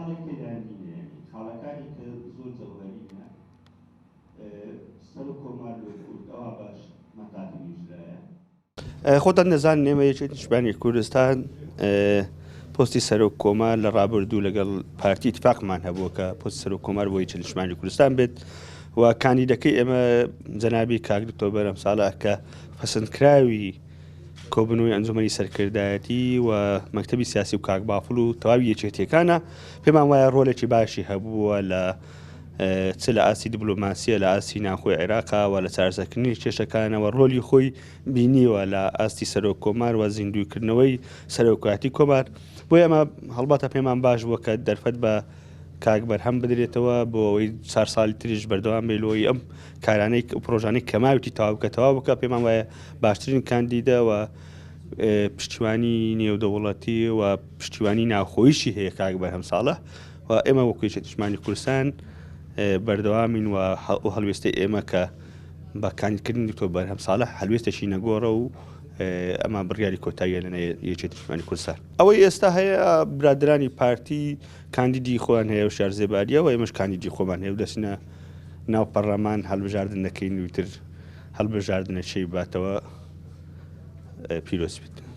خەڵک تێدانینە خاڵەکانی کە زۆر جەوهەرینە سەر و کۆمار لە کورد ئەوە باش مەقاتی ویژرایە خۆتان دەزانن ئێمە یەکێتی نیشتیمانی کوردستان پۆستی سەر و کۆمار لە ڕابردوو لەگەڵ پارتی اتفاقمان هەبووە کە پۆستی سەر و کۆمار بۆ یەکێتی نیشتیمانی کوردستان بێت و کاندیدەکەی ئێمە جەنابی کاک دکتۆر بەرهەم ساڵح کە پەسەندکراوی کۆبنەوەی ئەنجومەنی سەرکردایەتی و مەکتەبی سیاسی و کاک بافڵ و تەواوی یەکێتیەکانە پێمان وایە ڕۆلێکی باشی هەبووە لە چ لە ئاسی دیبلۆماسیە لە ئاسی ناوخۆی عێراقا و لە چارەسەرکردنی کێشەکانەوە ڕۆلی خۆی بینیوە لە ئاستی سەرۆک کۆمار و زیندووکردنەوەی سەرۆکاتی کۆمار بۆ ئێمە هەڵباتە پێمان باش بووە کە دەرفەت بە کاک بەرهەم بدرێتەوە بۆ ئەوەی 4 ساڵی تریش بەردەوام بێلەوەی ئەم کارانەی پرۆژانەی کەماویی تەواو بکە تەواو بکە پێمان وایە باشترین کاندیدە و پشتیوانی نێودەوڵەتی و پشتیوانی ناوخۆییشی هەیە کاک بەرهەم ساڵح و ئێمە وەکو یەکێتی نیشتیمانی کوردستان بەردەوامین و هەڵوێستەی ئێمە کە بە کاندیدکردنی دکتۆر بەرهەم ساڵح هەلوێستەشی نەگۆڕە و ئەمە بڕیاری کۆتاییە لە یەکێتی نیشتیمانی کوردستان ئەوەی ئێستا هەیە برادرانی پارتی کاندیدی خۆیان هەیە و شارزێباریە و ئێمەش کاندیدی خۆمان هەیە و دەچنە ناو پەرلەمان هەڵبژاردن دەکەین وتر هەڵبژاردنەکەی باتەوە پیرۆز بێت.